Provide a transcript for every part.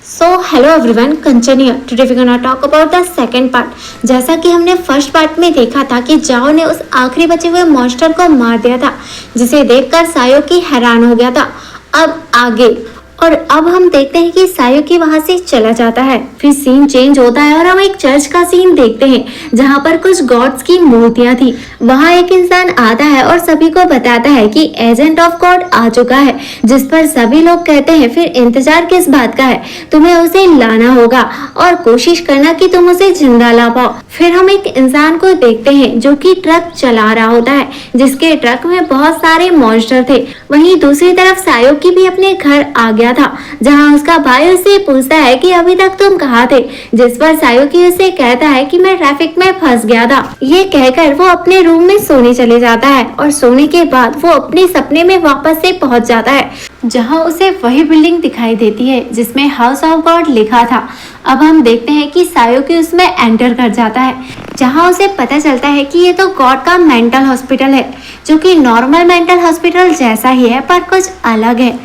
So hello everyone, Kanchan here. Today we gonna talk about the second part. जैसा कि हमने first part में देखा था कि जाओ ने उस आखिरी बचे हुए मॉन्स्टर को मार दिया था, जिसे देखकर सायोकी हैरान हो गया था। अब आगे और अब हम देखते हैं कि सायोकी वहां से चला जाता है। फिर सीन चेंज होता है और हम एक चर्च का सीन देखते हैं जहां पर कुछ गॉड्स की मूर्तियां थी। वहां एक इंसान आता है और सभी को बताता है कि एजेंट ऑफ गॉड आ चुका है, जिस पर सभी लोग कहते हैं फिर इंतजार किस बात का है, तुम्हें उसे लाना होगा और कोशिश करना कि तुम उसे जिंदा ला पाओ। फिर हम एक इंसान को देखते हैं जो कि ट्रक चला रहा होता है, जिसके ट्रक में बहुत सारे मॉन्स्टर थे। वहीं दूसरी तरफ सायोकी भी अपने घर आ गया था, जहां उसका भाई उससे पूछता है कि अभी तक तुम कहाँ थे, जिस पर सायोकी उसे कहता है कि मैं ट्रैफिक में फंस गया था। ये कहकर वो अपने रूम में सोने चले जाता है और सोने के बाद वो अपने सपने में वापस से पहुंच जाता है, जहां उसे वही बिल्डिंग दिखाई देती है जिसमें हाउस ऑफ गॉड लिखा था। अब हम देखते हैं कि सायोकी उसमें एंटर कर जाता है, जहां उसे पता चलता है कि ये तो गॉड का मेंटल हॉस्पिटल है, जो कि नॉर्मल मेंटल हॉस्पिटल जैसा ही है पर कुछ अलग है।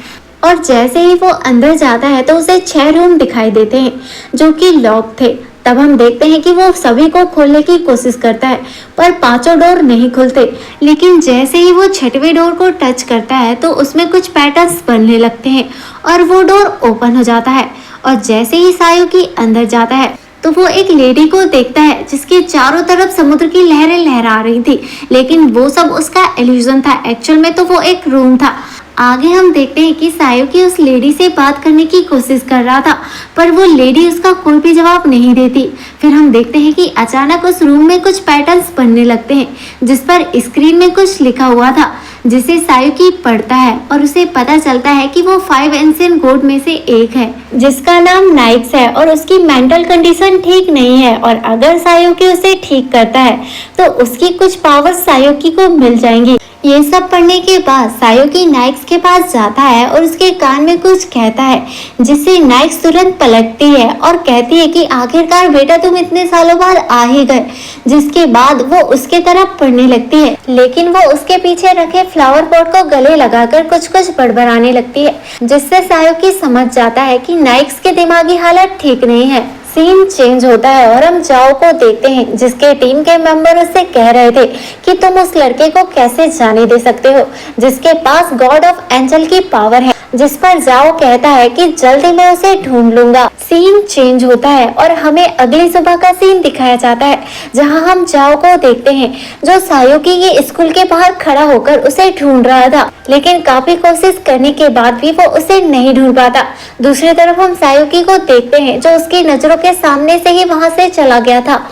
और जैसे ही वो अंदर जाता है तो उसे 6 रूम दिखाई देते हैं जो कि लॉक थे। तब हम देखते हैं कि वो सभी को खोलने की कोशिश करता है पर 5 डोर नहीं खुलते। लेकिन जैसे ही वो 6वें डोर को टच करता है तो उसमें कुछ पैटर्न्स बनने लगते हैं और वो डोर ओपन हो जाता है। और जैसे ही सायोकी अंदर जाता है तो वो एक लेडी को देखता है जिसके चारों तरफ समुद्र की लहरें लहरा रही थी, लेकिन वो सब उसका इल्यूजन था। एक्चुअल में तो वो एक रूम था। आगे हम देखते हैं कि सायोकी उस लेडी से बात करने की कोशिश कर रहा था पर वो लेडी उसका कोई भी जवाब नहीं देती। फिर हम देखते हैं कि अचानक उस रूम में कुछ पैटर्न्स बनने लगते हैं, जिस पर स्क्रीन में कुछ लिखा हुआ था, जिसे सायोकी पढ़ता है और उसे पता चलता है कि वो 5 एंशिएंट गॉड में से एक है, जिसका नाम नाइक्स है और उसकी मेंटल कंडीशन ठीक नहीं है। और अगर सायोकी उसे ठीक करता है तो उसकी कुछ पावर्स सायोकी को मिल जाएंगी। ये सब पढ़ने के बाद सायोकी नाइक्स के पास जाता है और उसके कान में कुछ कहता है, जिससे नाइक्स तुरंत पलटती है और कहती है कि आखिरकार बेटा तुम इतने सालों बाद आ ही गए। जिसके बाद वो उसके तरफ पढ़ने लगती है, लेकिन वो उसके पीछे रखे फ्लावर पॉट को गले लगाकर कुछ कुछ बड़बड़ाने लगती है, जिससे सायोकी समझ जाता है कि नाइक्स की दिमागी हालत ठीक नहीं है। सीन चेंज होता है और हम जाओ को देखते हैं, जिसके टीम के मेंबर उससे कह रहे थे कि तुम उस लड़के को कैसे जाने दे सकते हो जिसके पास गॉड ऑफ एंजल की पावर है, जिस पर जाओ कहता है कि जल्दी मैं उसे ढूंढ लूंगा। सीन चेंज होता है और हमें अगली सुबह का सीन दिखाया जाता है, जहां हम जाओ को देखते हैं जो सायोकी के स्कूल के बाहर खड़ा होकर उसे ढूंढ रहा था, लेकिन काफी कोशिश करने के बाद भी वो उसे नहीं ढूंढ पाता। दूसरी तरफ हम सायोकी को देखते हैं जो उसकी नजरों के सामने से ही वहां से चला गया था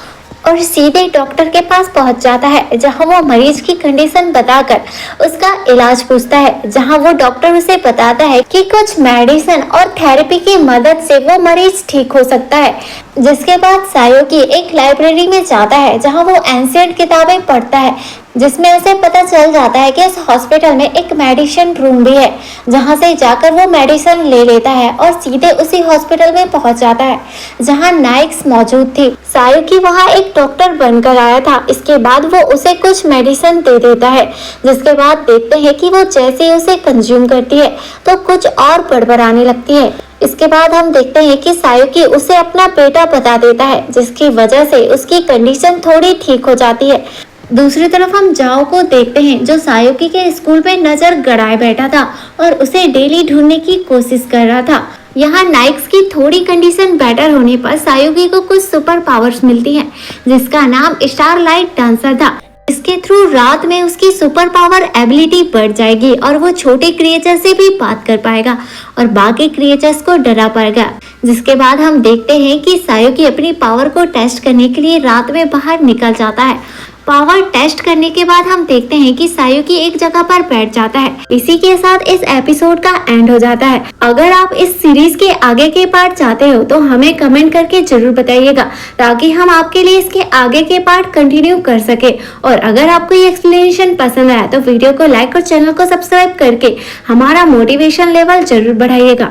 और सीधे डॉक्टर के पास पहुंच जाता है, जहां वो मरीज की कंडीशन बताकर उसका इलाज पूछता है। जहां वो डॉक्टर उसे बताता है कि कुछ मेडिसिन और थेरेपी की मदद से वो मरीज ठीक हो सकता है। जिसके बाद सायोकी एक लाइब्रेरी में जाता है, जहां वो एंशिएंट किताबें पढ़ता है, जिसमें उसे पता चल जाता है कि उस हॉस्पिटल में एक मेडिसिन रूम भी है, जहां से जाकर वो मेडिसिन ले लेता है और सीधे उसी हॉस्पिटल में पहुंच जाता है जहां नाइक्स मौजूद थी। सायोकी वहां एक डॉक्टर बनकर आया था। इसके बाद वो उसे कुछ मेडिसिन दे देता है, जिसके बाद देखते हैं कि वो जैसे ही उसे कंज्यूम करती है तो कुछ और बड़बड़ाने लगती है। इसके बाद हम देखते हैं कि सायोकी उसे अपना बेटा बता देता है, जिसकी वजह से उसकी कंडीशन थोड़ी ठीक हो जाती है। दूसरी तरफ हम जाओ को देखते हैं जो सायोकी के स्कूल पे नजर गड़ाए बैठा था और उसे डेली ढूंढने की कोशिश कर रहा था। यहाँ नाइक्स की थोड़ी कंडीशन बेटर होने पर सायोकी को कुछ सुपर पावर्स मिलती हैं, जिसका नाम स्टारलाइट डांसर था। इसके थ्रू रात में उसकी सुपर पावर एबिलिटी बढ़ जाएगी और वो छोटे क्रिएचर से भी बात कर पाएगा और बाकी क्रिएचर्स को डरा पाएगा। जिसके बाद हम देखते हैं कि सायोकी अपनी पावर को टेस्ट करने के लिए रात में बाहर निकल जाता है। पावर टेस्ट करने के बाद हम देखते हैं कि सायोकी एक जगह पर बैठ जाता है। इसी के साथ इस एपिसोड का एंड हो जाता है। अगर आप इस सीरीज के आगे के पार्ट चाहते हो तो हमें कमेंट करके जरूर बताइएगा, ताकि हम आपके लिए इसके आगे के पार्ट कंटिन्यू कर सके। और अगर आपको ये एक्सप्लेनेशन पसंद आया तो वीडियो को लाइक और चैनल को सब्सक्राइब करके हमारा मोटिवेशन लेवल जरूर बढ़ाइएगा।